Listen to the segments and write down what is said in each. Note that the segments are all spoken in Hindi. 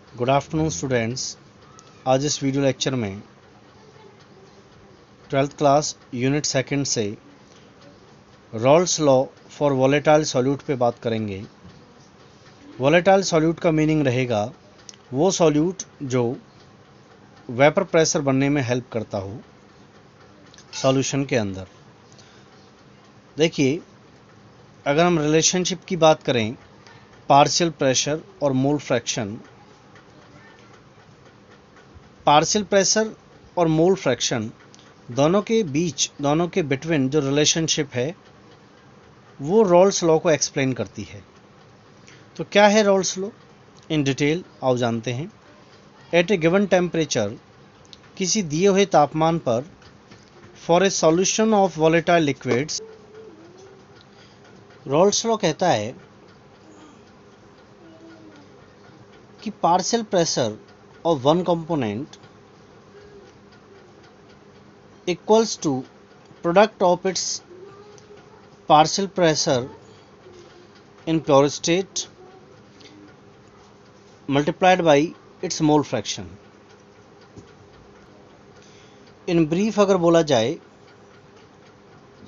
Good afternoon students. आज इस वीडियो लेक्चर में 12th क्लास यूनिट सेकंड से Rawls law for volatile solute पे बात करेंगे। वॉलेटाइल सॉल्यूट का मीनिंग रहेगा वो सॉल्यूट जो वेपर प्रेशर बनने में हेल्प करता हो सॉल्यूशन के अंदर। देखिए, अगर हम रिलेशनशिप की बात करें पार्शियल प्रेशर और मोल फ्रैक्शन, पार्शियल प्रेशर और मोल फ्रैक्शन दोनों के बीच, दोनों के बिटवीन जो रिलेशनशिप है वो रॉल्स लॉ को एक्सप्लेन करती है। तो क्या है रॉल्स लॉ, इन डिटेल आओ जानते हैं। एट ए गिवन टेम्परेचर, किसी दिए हुए तापमान पर, for a solution of volatile liquids, Raoult's law कहता है कि partial pressure of one component equals to product of its partial pressure in pure state multiplied by its mole fraction। In brief अगर बोला जाए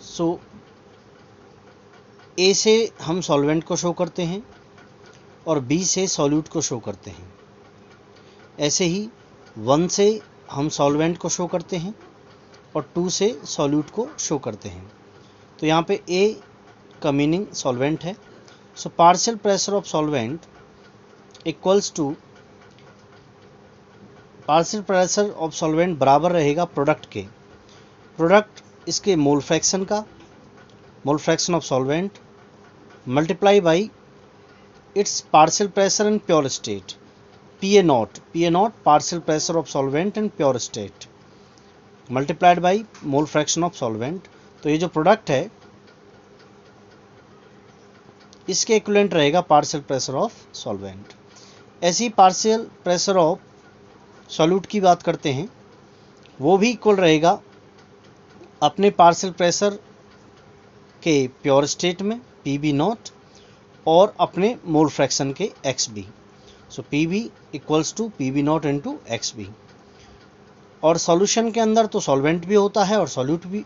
सो ए से हम सॉल्वेंट को शो करते हैं और बी से सॉल्यूट को शो करते हैं। ऐसे ही 1 से हम सॉल्वेंट को शो करते हैं और 2 से सॉल्यूट को शो करते हैं। तो यहाँ पे ए का मीनिंग सॉल्वेंट है। So partial pressure of solvent equals to, partial pressure of solvent बराबर रहेगा प्रोडक्ट के, प्रोडक्ट इसके मोल फ्रैक्शन का, mole fraction of solvent multiply by its partial pressure in pure state, P A naught partial pressure of solvent in pure state multiplied by mole fraction of solvent. तो ये जो प्रोडक्ट है इसके इक्विवेलेंट रहेगा पार्शियल प्रेशर ऑफ सॉल्वेंट। ऐसी पार्शियल प्रेशर ऑफ सॉल्यूट की बात करते हैं, वो भी इक्वल रहेगा अपने पार्शियल प्रेशर के प्योर स्टेट में पी बी नॉट और अपने मोल फ्रैक्शन के X B. So P B equals to P B not into X B. और सॉल्यूशन के अंदर तो सॉल्वेंट भी होता है और सॉल्यूट भी,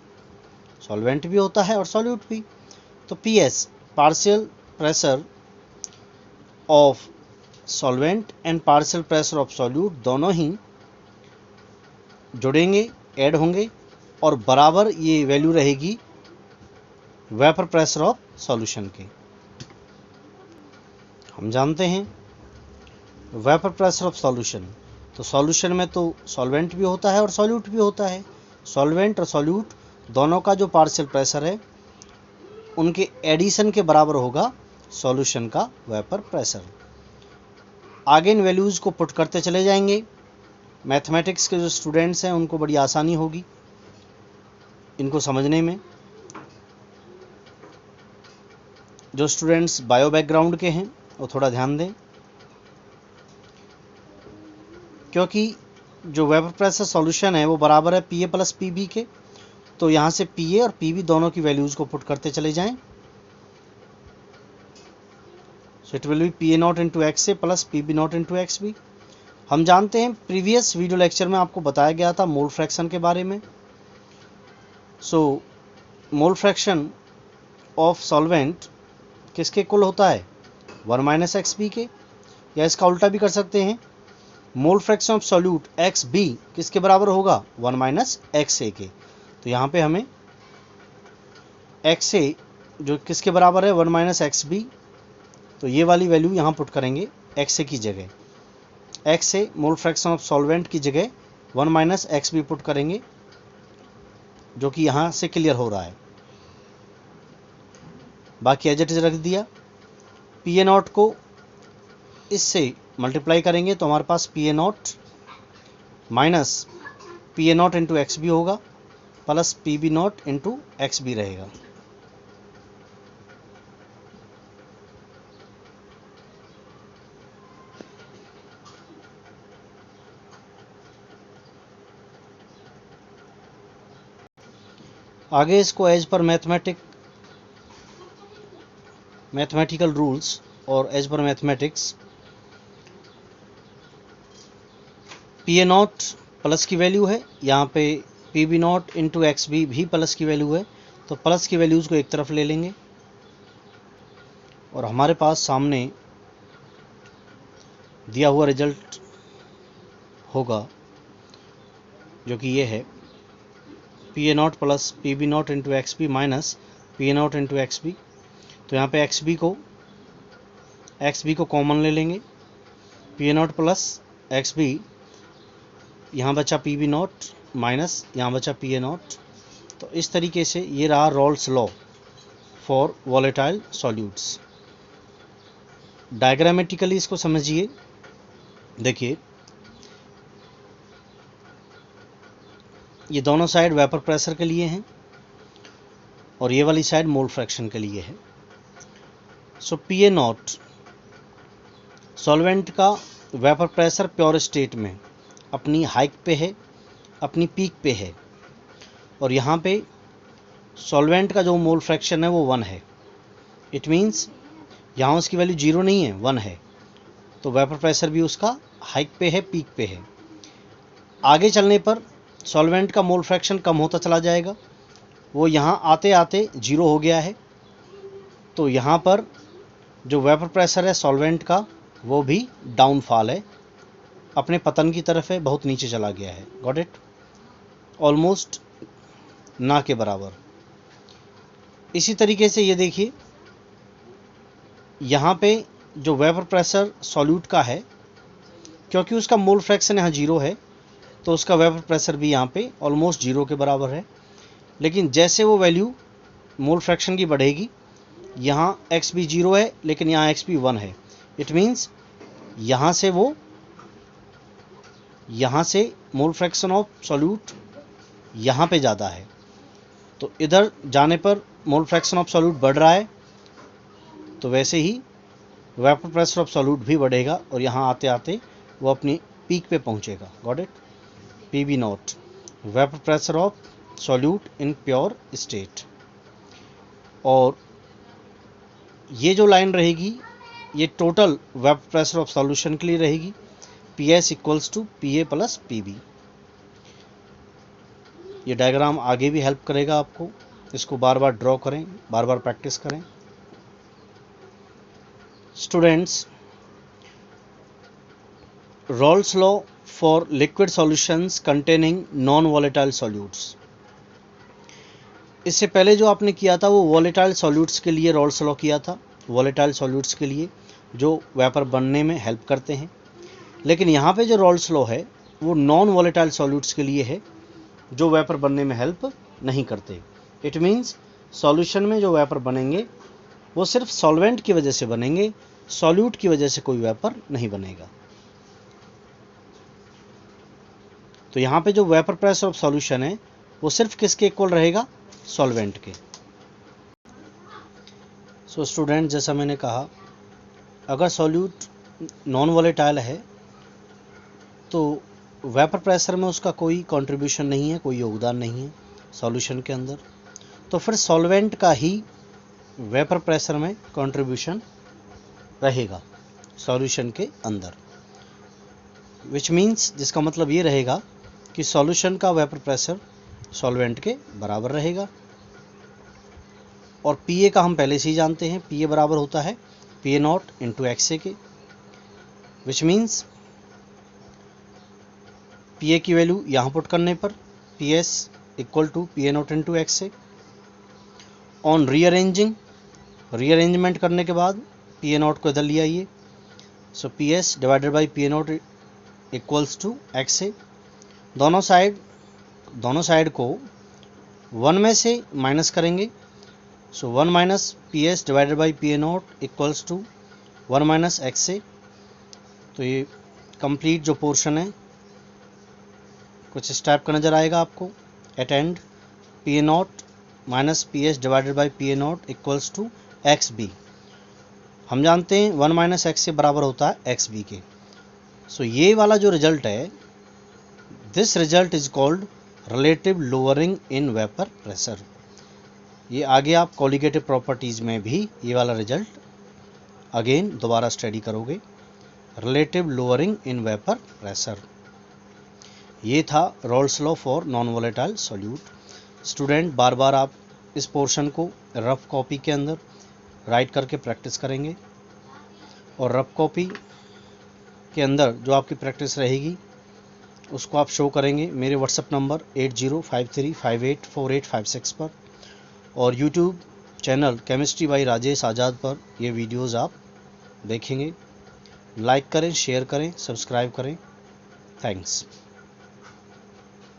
सॉल्वेंट भी होता है और सॉल्यूट भी। तो P S partial pressure of solvent and partial pressure of solute दोनों ही जुड़ेंगे, ऐड होंगे और बराबर ये वैल्यू रहेगी वेपर प्रेशर ऑफ सॉल्यूशन के। हम जानते हैं वेपर प्रेशर ऑफ सॉल्यूशन, तो सॉल्यूशन में तो सॉल्वेंट भी होता है और सॉल्यूट भी होता है। सॉल्वेंट और सॉल्यूट दोनों का जो पार्शियल प्रेशर है उनके एडिशन के बराबर होगा सॉल्यूशन का वेपर प्रेशर। आगे इन वैल्यूज़ को पुट करते चले जाएंगे। मैथमेटिक्स के जो स्टूडेंट्स हैं उनको बड़ी आसानी होगी इनको समझने में। जो स्टूडेंट्स बायो बैकग्राउंड के हैं वो थोड़ा ध्यान दें, क्योंकि जो वेपर प्रेशर सॉल्यूशन है वो बराबर है P A plus P B के। तो यहाँ से पी ए और पी बी दोनों की वैल्यूज़ को पुट करते चले जाएं। So it will be P A not into X A plus P B not into X B. हम जानते हैं प्रीवियस वीडियो लेक्चर में आपको बताया गया था मोल फ्रैक्शन के बारे में। सो मोल फ्रैक्शन ऑफ सॉल्वेंट किसके इक्वल होता है, 1 माइनस एक्स बी के, या इसका उल्टा भी कर सकते हैं, mole fraction of solute X B किसके बराबर होगा, 1 माइनस एक्स ए के। तो यहाँ पे हमें एक्स ए जो किसके बराबर है 1 माइनस एक्स बी, तो ये वाली वैल्यू यहाँ पुट करेंगे एक्स ए की जगह। X A mole fraction of solvent की जगह 1 माइनस एक्स बी पुट करेंगे, जो कि यहाँ से क्लियर हो रहा है। बाकी एज इट इज रख दिया। पी ए नॉट को इससे मल्टीप्लाई करेंगे तो हमारे पास P A not minus P A not into X B होगा plus P B not into X B रहेगा। आगे इसको एज पर मैथमेटिकल रूल्स और as per mathematics P A not plus की वैल्यू है, यहाँ पे P B not into X B भी प्लस की वैल्यू है, तो प्लस की वैल्यूज़ को एक तरफ ले लेंगे और हमारे पास सामने दिया हुआ रिजल्ट होगा जो कि ये है P A not plus P B not into X B minus P A not into X B. तो यहाँ पे एक्स बी को कॉमन ले लेंगे, P A not plus X B, यहाँ बचा पी बी नॉट माइनस यहाँ बचा पी ए नॉट। तो इस तरीके से ये रहा Rawls law for volatile solutes. Diagrammatically इसको समझिए। देखिए ये दोनों साइड वेपर प्रेशर के लिए हैं और ये वाली साइड मोल फ्रैक्शन के लिए है। सो पी ए नॉट सॉल्वेंट का वेपर प्रेशर प्योर स्टेट में अपनी हाइक पे है, अपनी पीक पे है, और यहाँ पे सॉल्वेंट का जो मोल फ्रैक्शन है वो 1 है। इट मीन्स यहाँ उसकी वैल्यू 0 नहीं है, 1 है, तो वेपर प्रेशर भी उसका हाइक पे है, पीक पे है। आगे चलने पर सॉल्वेंट का मोल फ्रैक्शन कम होता चला जाएगा, वो यहाँ आते आते 0 हो गया है, तो यहाँ पर जो वेपर प्रेशर है सॉल्वेंट का वो भी डाउनफॉल है, अपने पतन की तरफ है, बहुत नीचे चला गया है। Got it? ऑलमोस्ट ना के बराबर। इसी तरीके से ये देखिए यहाँ पे जो वेपर प्रेशर सॉल्यूट का है, क्योंकि उसका मोल फ्रैक्शन यहाँ 0 है, तो उसका वेपर प्रेशर भी यहाँ पे ऑलमोस्ट 0 के बराबर है। लेकिन जैसे वो वैल्यू मोल फ्रैक्शन की बढ़ेगी, यहाँ एक्स भी 0 है लेकिन यहाँ एक्स भी 1 है। इट मीन्स यहाँ से मोल फ्रैक्शन ऑफ सॉल्यूट यहाँ पे ज़्यादा है, तो इधर जाने पर मोल फ्रैक्शन ऑफ सॉल्यूट बढ़ रहा है, तो वैसे ही वेपर प्रेशर ऑफ सॉल्यूट भी बढ़ेगा और यहाँ आते आते वो अपनी पीक पे पहुँचेगा। Got it? P B nought vapour pressure of solute in pure state. और ये जो लाइन रहेगी ये total vapour pressure of solution के लिए रहेगी, P S equals to P A plus P B. ये डायग्राम आगे भी हेल्प करेगा आपको, इसको बार बार ड्रॉ करें, बार बार प्रैक्टिस करें। Students, Rawls law for liquid solutions containing non volatile solutes. इससे पहले जो आपने किया था वो वॉलेटाइल सॉल्यूट्स के लिए रॉल्स लॉ किया था, वॉलेटाइल सॉल्यूट्स के लिए जो वेपर बनने में हेल्प करते हैं। लेकिन यहाँ पे जो रॉल्स लॉ है वो नॉन वॉलेटाइल सॉल्यूट्स के लिए है जो वेपर बनने में हेल्प नहीं करते। इट मीन्स सॉल्यूशन में जो वेपर बनेंगे वो सिर्फ सॉल्वेंट की वजह से बनेंगे, सॉल्यूट की वजह से कोई वेपर नहीं बनेगा। तो यहाँ पे जो वेपर प्रेशर ऑफ सॉल्यूशन है वो सिर्फ किसके इक्वल रहेगा? सॉल्वेंट के। सो स्टूडेंट, जैसा मैंने कहा, अगर सॉल्यूट नॉन वॉलेटाइल है तो वेपर प्रेशर में उसका कोई कंट्रीब्यूशन नहीं है, कोई योगदान नहीं है सॉल्यूशन के अंदर, तो फिर सॉल्वेंट का ही वेपर प्रेशर में कंट्रीब्यूशन रहेगा सॉल्यूशन के अंदर। विच मीन्स, जिसका मतलब ये रहेगा कि सॉल्यूशन का वेपर प्रेशर सॉल्वेंट के बराबर रहेगा। और पी ए का हम पहले से ही जानते हैं, पी ए बराबर होता है P A not into X A के। विच मीन्स पी ए की वैल्यू यहाँ पुट करने पर P S equal to P A not into X A. On rearrangement करने के बाद पी ए नॉट को इधर ले आइए, so P S divided by P A not equals to X A. दोनों साइड को 1 में से माइनस करेंगे, so 1 minus P S divided by P A not equals to 1 minus X A. तो ये कंप्लीट जो पोर्शन है कुछ इस टाइप का नज़र आएगा आपको। At end P A not minus P S divided by P A not equals to X B. हम जानते हैं 1 माइनस एक्स से बराबर होता है एक्स बी के। सो ये वाला जो रिजल्ट है, this result is called relative lowering in vapour pressure. ये आगे आप कॉलिगेटिव प्रॉपर्टीज़ में भी ये वाला रिजल्ट अगेन दोबारा स्टडी करोगे, relative lowering in vapour pressure. ये था Raoult's law for non volatile solute. Student बार बार आप इस पोर्शन को रफ कॉपी के अंदर राइट करके प्रैक्टिस करेंगे, और रफ कॉपी के अंदर जो आपकी प्रैक्टिस रहेगी उसको आप शो करेंगे मेरे व्हाट्सएप नंबर 8053584856 पर, और YouTube channel chemistry by Rajesh Azad पर ये वीडियोस आप देखेंगे। लाइक करें, शेयर करें, सब्सक्राइब करें। थैंक्स।